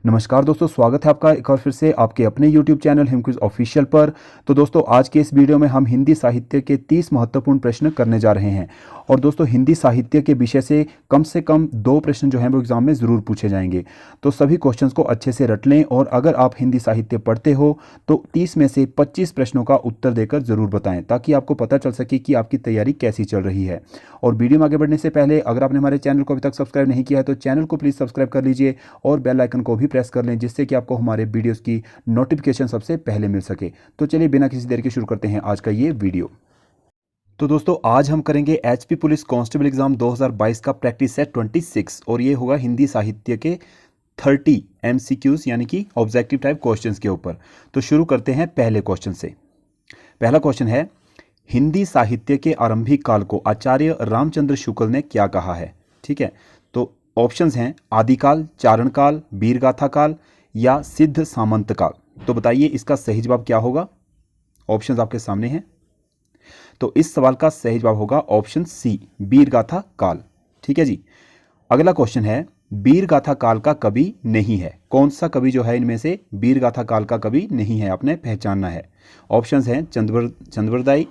नमस्कार दोस्तों, स्वागत है आपका एक और फिर से आपके अपने YouTube चैनल हिमक्विज ऑफिशियल पर। तो दोस्तों, आज के इस वीडियो में हम हिंदी साहित्य के 30 महत्वपूर्ण प्रश्न करने जा रहे हैं। और दोस्तों, हिंदी साहित्य के विषय से कम 2 प्रश्न जो हैं वो एग्जाम में ज़रूर पूछे जाएंगे। तो सभी क्वेश्चंस को अच्छे से रट लें और अगर आप हिंदी साहित्य पढ़ते हो तो 30 में से 25 प्रश्नों का उत्तर देकर ज़रूर बताएं, ताकि आपको पता चल सके कि आपकी तैयारी कैसी चल रही है। और वीडियो में आगे बढ़ने से पहले अगर आपने हमारे चैनल को अभी तक सब्सक्राइब नहीं किया है तो चैनल को प्लीज़ सब्सक्राइब कर लीजिए और बेल आइकन को भी प्रेस कर लें, जिससे कि आपको हमारे वीडियोस की नोटिफिकेशन सबसे पहले मिल सके। तो चलिए बिना किसी देर के शुरू करते हैं आज का ये वीडियो। तो दोस्तों, आज हम करेंगे एचपी पुलिस कांस्टेबल एग्जाम 2022 का प्रैक्टिस सेट 26 और ये होगा हिंदी साहित्य के 30 एमसीक्यूज यानी कि ऑब्जेक्टिव टाइप क्वेश्चंस के ऊपर। तो शुरू करते हैं पहले क्वेश्चन से। पहला क्वेश्चन है, हिंदी साहित्य के आरंभिक काल को आचार्य रामचंद्र शुक्ल ने क्या कहा है? ठीक है, तो ऑप्शंस हैं आदिकाल, चारण काल, वीरगाथा काल या सिद्ध सामंत काल। तो बताइए इसका सही जवाब क्या होगा? ऑप्शंस आपके सामने हैं। तो इस सवाल का सही जवाब होगा ऑप्शन सी, वीरगाथा काल। ठीक है जी। अगला क्वेश्चन है, वीरगाथा काल का कवि नहीं है। कौन सा कवि जो है इनमें से वीरगाथा काल का कवि नहीं है, आपने पहचानना है। ऑप्शंस हैं चंद्रवरदाई,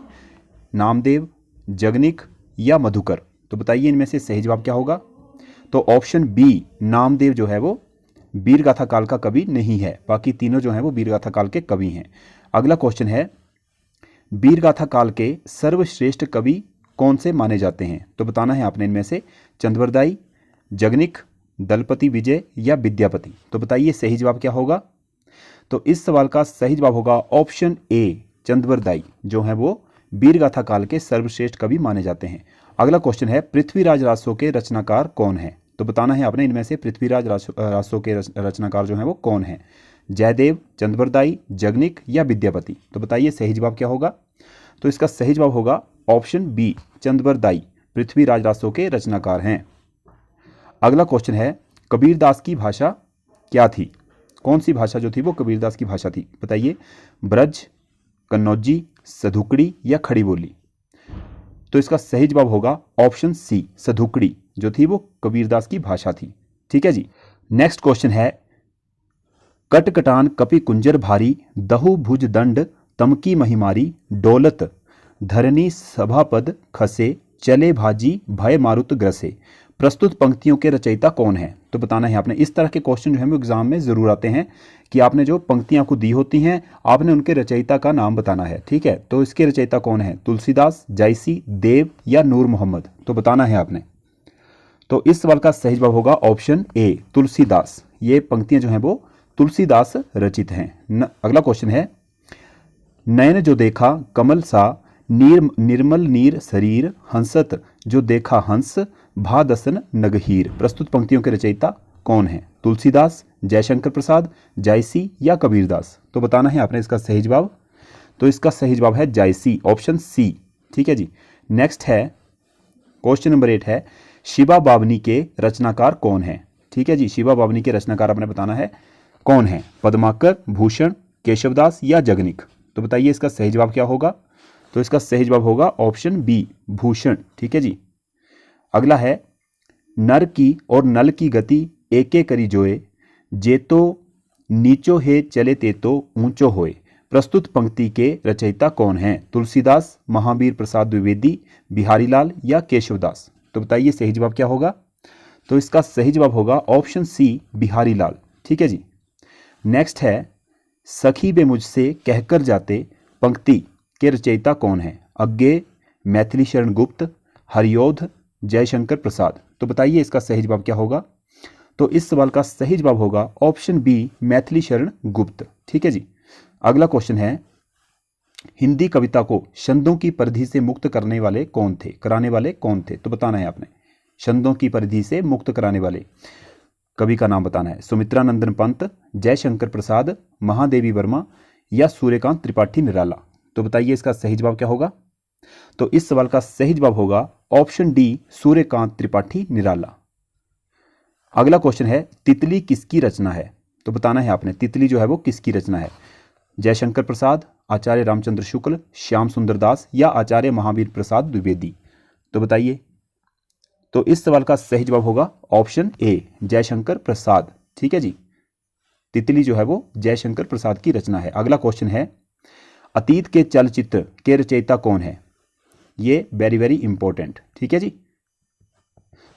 नामदेव, जगनिक या मधुकर। तो बताइए इनमें से सही जवाब क्या होगा? तो ऑप्शन बी, नामदेव जो है वो वीरगाथा काल का कवि नहीं है। बाकी तीनों जो हैं वो वीरगाथा काल के कवि हैं। अगला क्वेश्चन है, वीरगाथा काल के सर्वश्रेष्ठ कवि कौन से माने जाते हैं? तो बताना है आपने इनमें से चंद्रवरदाई, जगनिक, दलपति विजय या विद्यापति। तो बताइए सही जवाब क्या होगा? तो इस सवाल का सही जवाब होगा ऑप्शन ए, चंद्रवरदाई जो है वो वीरगाथा काल के सर्वश्रेष्ठ कवि माने जाते हैं। अगला क्वेश्चन है, पृथ्वीराज रासो के रचनाकार कौन है? तो बताना है आपने इनमें से पृथ्वीराज रासो के रचनाकार जो है वो कौन है? जयदेव, चंद्रवरदाई, जगनिक या विद्यापति। तो बताइए सही जवाब क्या होगा? तो इसका सही जवाब होगा ऑप्शन बी, चंद्रवरदाई पृथ्वीराज रासो के रचनाकार हैं। अगला क्वेश्चन है, कबीरदास की भाषा क्या थी? कौन सी भाषा जो थी वो कबीरदास की भाषा थी? बताइए, ब्रज, कन्नौजी, सधुकड़ी या खड़ी बोली। तो इसका सही जवाब होगा ऑप्शन सी, सधुकड़ी जो थी वो कबीरदास की भाषा थी। ठीक है जी। नेक्स्ट क्वेश्चन है, कटकटान कपि कुंजर भारी, दहु भुज दंड तमकी महिमारी, डोलत धरनी सभापद खसे, चले भाजी भय मारुत ग्रसे। प्रस्तुत पंक्तियों के रचयिता कौन है? तो बताना है आपने। इस तरह के क्वेश्चन जो है वो एग्जाम में जरूर आते हैं कि आपने जो पंक्तियां आपको दी होती हैं आपने उनके रचयिता का नाम बताना है। ठीक है, तो इसके रचयिता कौन है? तुलसीदास, जायसी, देव या नूर मोहम्मद। तो बताना है आपने। तो इस सवाल का सही जवाब होगा ऑप्शन ए, तुलसीदास। ये पंक्तियां जो हैं वो तुलसीदास रचित हैं। अगला क्वेश्चन है, नयन जो देखा कमल सा, निर्मल नीर शरीर, हंसत जो देखा हंस, भादसन नगहीर। प्रस्तुत पंक्तियों के रचयिता कौन है? तुलसीदास, जयशंकर प्रसाद, जायसी या कबीरदास। तो बताना है आपने इसका सही जवाब। तो इसका सही जवाब है जायसी, ऑप्शन सी। ठीक है जी। नेक्स्ट है क्वेश्चन नंबर 8 है, शिवा बावनी के रचनाकार कौन है? ठीक है जी, शिवा बावनी के रचनाकार आपने बताना है कौन है? पद्माकर, भूषण, केशवदास या जगनिक। तो बताइए इसका सही जवाब क्या होगा? तो इसका सही जवाब होगा ऑप्शन बी, भूषण। ठीक है जी। अगला है, नर की और नल की गति एके करी जोए, जेतो नीचो है चले तेतो ऊंचो होए। प्रस्तुत पंक्ति के रचयिता कौन हैं? तुलसीदास, महावीर प्रसाद द्विवेदी, बिहारीलाल या केशवदास। तो बताइए सही जवाब क्या होगा? तो इसका सही जवाब होगा ऑप्शन सी, बिहारीलाल। ठीक है जी। नेक्स्ट है, सखी बे मुझसे कहकर जाते पंक्ति के रचयिता कौन है? अज्ञे, मैथिली शरण गुप्त, हरियोध, जयशंकर प्रसाद। तो बताइए इसका सही जवाब क्या होगा? तो इस सवाल का सही जवाब होगा ऑप्शन बी, मैथिली शरण गुप्त। ठीक है जी। अगला क्वेश्चन है, हिंदी कविता को छंदों की परिधि से मुक्त कराने वाले कौन थे? तो बताना है आपने। छंदों की परिधि से मुक्त कराने वाले कवि का नाम बताना है। सुमित्रा नंदन पंत, जयशंकर प्रसाद, महादेवी वर्मा या सूर्यकांत त्रिपाठी निराला। तो बताइए इसका सही जवाब क्या होगा? तो इस सवाल का सही जवाब होगा ऑप्शन डी, सूर्यकांत त्रिपाठी निराला। अगला क्वेश्चन है, तितली किसकी रचना है? तो बताना है आपने तितली जो है वो किसकी रचना है? जयशंकर प्रसाद, आचार्य रामचंद्र शुक्ल, श्याम सुंदर दास या आचार्य महावीर प्रसाद द्विवेदी। तो बताइए। तो इस सवाल का सही जवाब होगा ऑप्शन ए, जयशंकर प्रसाद। ठीक है जी। तितली जो है वो जयशंकर प्रसाद की रचना है। अगला क्वेश्चन है, अतीत के चलचित्र के रचयिता कौन है? ये वेरी वेरी इंपॉर्टेंट, ठीक है जी।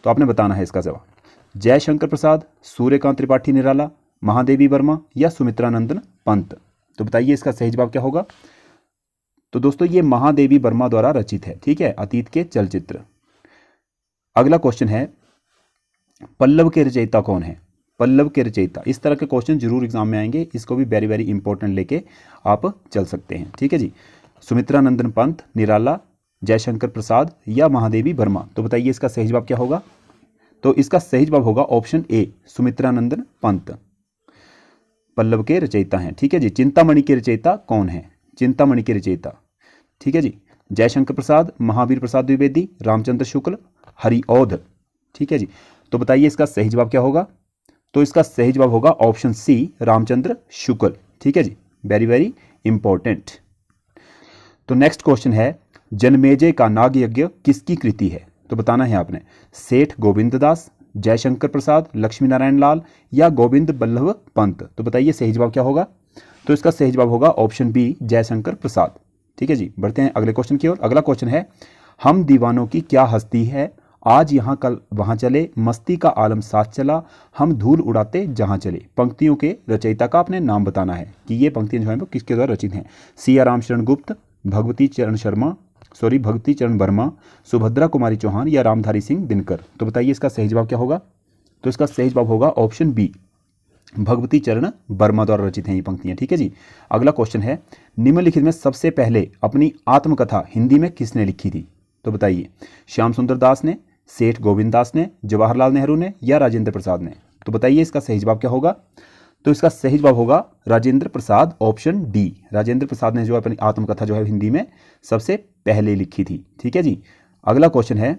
तो आपने बताना है इसका जवाब, जयशंकर प्रसाद, सूर्यकांत त्रिपाठी निराला, महादेवी वर्मा या सुमित्रानंदन पंत। तो बताइए इसका सही जवाब क्या होगा? तो दोस्तों ये महादेवी वर्मा द्वारा रचित है, ठीक है, अतीत के चलचित्र। अगला क्वेश्चन है, पल्लव के रचयिता कौन है? पल्लव के रचयिता, इस तरह के क्वेश्चन जरूर एग्जाम में आएंगे, इसको भी वेरी वेरी इंपॉर्टेंट लेके आप चल सकते हैं, ठीक है जी। सुमित्रानंदन पंत, निराला, जयशंकर प्रसाद या महादेवी वर्मा। तो बताइए इसका सही जवाब क्या होगा? तो इसका सही जवाब होगा ऑप्शन ए, सुमित्रानंदन पंत पल्लव के रचयिता हैं, ठीक है जी। चिंतामणि के रचयिता कौन है? चिंतामणि के रचयिता, ठीक है जी, जयशंकर प्रसाद, महावीर प्रसाद द्विवेदी, रामचंद्र शुक्ल, हरिऔध, ठीक है जी। तो बताइए इसका सही जवाब क्या होगा? तो इसका सही जवाब होगा ऑप्शन सी, रामचंद्र शुक्ल, ठीक है जी, वेरी वेरी इंपॉर्टेंट। तो नेक्स्ट क्वेश्चन है, जनमेजय का नाग यज्ञ किसकी कृति है? तो बताना है आपने, सेठ गोविंद दास, जयशंकर प्रसाद, लक्ष्मी नारायण लाल या गोविंद बल्लभ पंत। तो बताइए सही जवाब क्या होगा? तो इसका सही जवाब होगा ऑप्शन बी, जयशंकर प्रसाद, ठीक है जी। बढ़ते हैं अगले क्वेश्चन की ओर। अगला क्वेश्चन है, हम दीवानों की क्या हस्ती है, आज यहाँ कल वहाँ चले, मस्ती का आलम साथ चला, हम धूल उड़ाते जहाँ चले। पंक्तियों के रचयिता का आपने नाम बताना है कि ये पंक्तियाँ जो हैं वो किसके द्वारा रचित हैं। सिया राम शरण गुप्त, भगवती चरण वर्मा, सुभद्रा कुमारी चौहान या रामधारी सिंह दिनकर। तो बताइए इसका सही जवाब क्या होगा? तो इसका सही जवाब होगा ऑप्शन बी, भगवती चरण वर्मा द्वारा रचित हैं ये पंक्तियां, ठीक है जी। अगला क्वेश्चन है, निम्नलिखित में सबसे पहले अपनी आत्मकथा हिंदी में किसने लिखी थी? तो बताइए, श्याम सुंदर दास ने, सेठ गोविंद दास ने, जवाहरलाल नेहरू ने या राजेंद्र प्रसाद ने। तो बताइए इसका सही जवाब क्या होगा? तो इसका सही जवाब होगा राजेंद्र प्रसाद, ऑप्शन डी, राजेंद्र प्रसाद ने जो अपनी आत्मकथा जो है हिंदी में सबसे पहले लिखी थी, ठीक है जी। अगला क्वेश्चन है,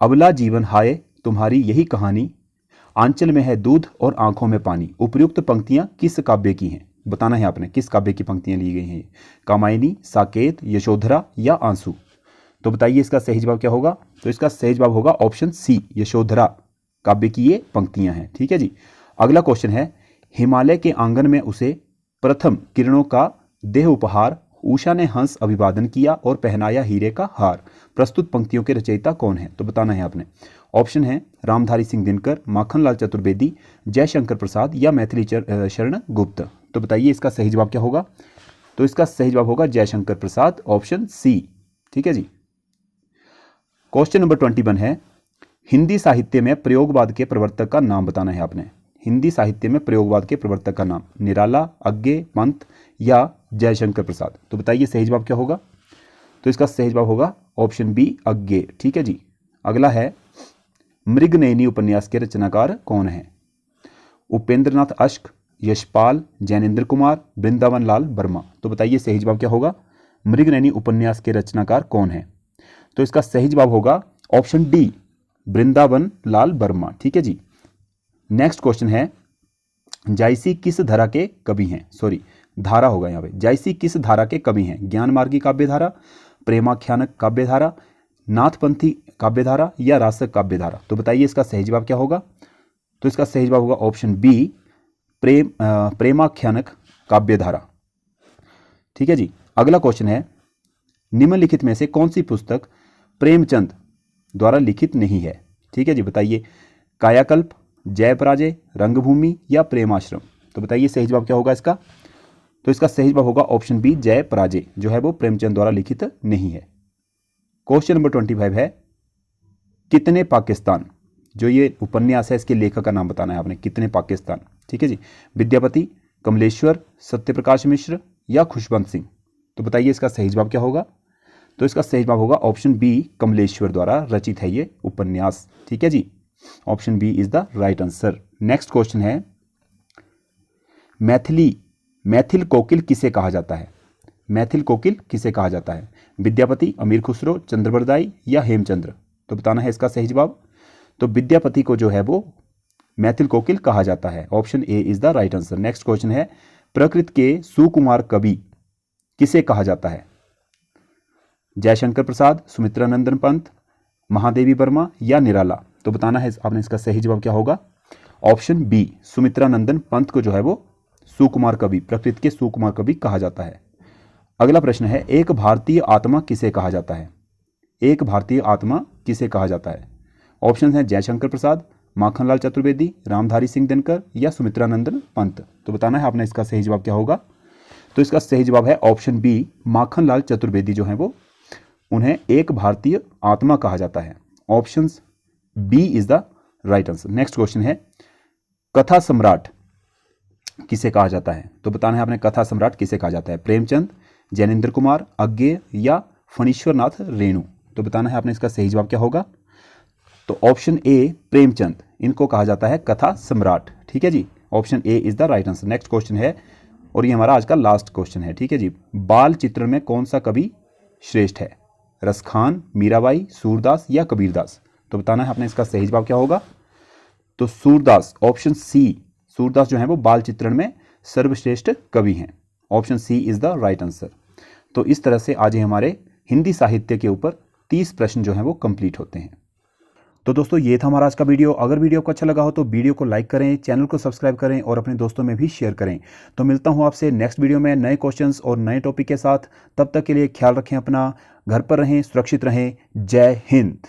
अबला जीवन हाय तुम्हारी यही कहानी, आंचल में है दूध और आंखों में पानी। उपर्युक्त पंक्तियां किस काव्य की हैं? बताना है आपने किस काव्य की पंक्तियां ली गई हैं। कामायनी, साकेत, यशोधरा या आंसू। तो बताइए इसका सही जवाब क्या होगा? तो इसका सही जवाब होगा ऑप्शन सी, यशोधरा काव्य की ये पंक्तियां हैं, ठीक है जी। अगला क्वेश्चन है, हिमालय के आंगन में उसे प्रथम किरणों का देह उपहार, उषा ने हंस अभिवादन किया और पहनाया हीरे का हार। प्रस्तुत पंक्तियों के रचयिता कौन है? तो बताना है आपने। ऑप्शन है रामधारी सिंह दिनकर, माखनलाल चतुर्वेदी, जयशंकर प्रसाद या मैथिली शरण गुप्त। तो बताइए इसका सही जवाब क्या होगा? तो इसका सही जवाब होगा जयशंकर प्रसाद, ऑप्शन सी, ठीक है जी। क्वेश्चन नंबर 21 है, हिंदी साहित्य में प्रयोगवाद के प्रवर्तक का नाम बताना है आपने। हिंदी साहित्य में प्रयोगवाद के प्रवर्तक का नाम, निराला, अग्गे, पंत या जयशंकर प्रसाद। तो बताइए सही जवाब क्या होगा? तो इसका सही जवाब होगा ऑप्शन बी, अग्गे, ठीक है जी। अगला है, मृगनयनी उपन्यास के रचनाकार कौन है? उपेंद्रनाथ अश्क, यशपाल, जैनेन्द्र कुमार, वृंदावन लाल वर्मा। तो बताइए सही जवाब क्या होगा? मृगनयनी उपन्यास के रचनाकार कौन है? तो इसका सही जवाब होगा ऑप्शन डी, वृंदावन लाल वर्मा, ठीक है जी। नेक्स्ट क्वेश्चन है, जायसी किस धारा के कवि हैं? सॉरी, धारा होगा यहाँ पे। जायसी किस धारा के कवि हैं? ज्ञान मार्गी काव्यधारा, प्रेमाख्यानक काव्यधारा, नाथपंथी काव्यधारा या रासक काव्यधारा। तो बताइए इसका सही जवाब क्या होगा? तो इसका सही जवाब होगा ऑप्शन बी, प्रेमाख्यानक काव्यधारा, ठीक है जी। अगला क्वेश्चन है, निम्नलिखित में से कौन सी पुस्तक प्रेमचंद द्वारा लिखित नहीं है? ठीक है जी, बताइए, कायाकल्प, जय पराजय, रंगभूमि या प्रेमाश्रम। तो बताइए सही जवाब क्या होगा इसका? तो इसका सही जवाब होगा ऑप्शन बी, जय पराजय, जो है वो प्रेमचंद द्वारा लिखित नहीं है। क्वेश्चन नंबर 25 है, कितने पाकिस्तान, जो ये उपन्यास है इसके लेखक का नाम बताना है आपने। कितने पाकिस्तान, ठीक है जी। विद्यापति, कमलेश्वर, सत्यप्रकाश मिश्र या खुशवंत सिंह। तो बताइए इसका सही जवाब क्या होगा? तो इसका सही जवाब होगा ऑप्शन बी, कमलेश्वर द्वारा रचित है ये उपन्यास, ठीक है जी। Option B is the right answer. Next question है, मैथिल कोकिल किसे कहा जाता है? मैथिल कोकिल किसे कहा जाता है? विद्यापति, अमीर खुसरो, चंद्रबरदाई या हेमचंद्र। तो बताना है इसका सही जवाब। तो विद्यापति को जो है वो मैथिल कोकिल कहा जाता है। Option A is the right answer. Next question है, प्रकृति के सुकुमार कवि किसे कहा जाता है? जयशंकर प्रसाद, सुमित्रानंदन पंत, महादेवी वर्मा या निराला। तो बताना है आपने इसका सही जवाब क्या होगा। ऑप्शन बी, सुमित्रा नंदन पंत को जो है वो सुकुमार कवि, प्रकृति के सुकुमार कवि कहा जाता है। अगला प्रश्न है, एक भारतीय आत्मा किसे कहा जाता है? एक भारतीय आत्मा किसे कहा जाता है? ऑप्शन है जयशंकर प्रसाद, माखनलाल चतुर्वेदी, रामधारी सिंह दिनकर या सुमित्रा नंदन पंत। तो बताना है आपने इसका सही जवाब क्या होगा। तो इसका सही जवाब है ऑप्शन बी, माखनलाल चतुर्वेदी जो है वो, उन्हें एक भारतीय आत्मा कहा जाता है। Option B is the right answer. Next question है, कथा सम्राट किसे कहा जाता है? तो बताना है आपने कथा सम्राट किसे कहा जाता है? प्रेमचंद, जैनेन्द्र कुमार, अज्ञेय या फणीश्वर नाथ रेणु। तो बताना है आपने इसका सही जवाब क्या होगा। तो ऑप्शन ए, प्रेमचंद, इनको कहा जाता है कथा सम्राट। ठीक है जी, option A is the right answer. Next question है, और ये हमारा आज का लास्ट क्वेश्चन है। ठीक है जी, बाल चित्रण में कौन सा कवि श्रेष्ठ है? रसखान, मीराबाई, सूरदास या कबीरदास। तो बताना है आपने इसका सही जवाब क्या होगा। तो सूरदास, ऑप्शन सी, सूरदास जो है वो बाल चित्रण में सर्वश्रेष्ठ कवि हैं। Option C is the right answer. तो इस तरह से आज ही हमारे हिंदी साहित्य के ऊपर 30 प्रश्न जो हैं वो कंप्लीट होते हैं। तो दोस्तों ये था हमारा आज का वीडियो। अगर वीडियो को अच्छा लगा हो तो वीडियो को लाइक करें, चैनल को सब्सक्राइब करें और अपने दोस्तों में भी शेयर करें। तो मिलता हूँ आपसे नेक्स्ट वीडियो में नए क्वेश्चंस और नए टॉपिक के साथ। तब तक के लिए ख्याल रखें अपना, घर पर रहें, सुरक्षित रहें। जय हिंद।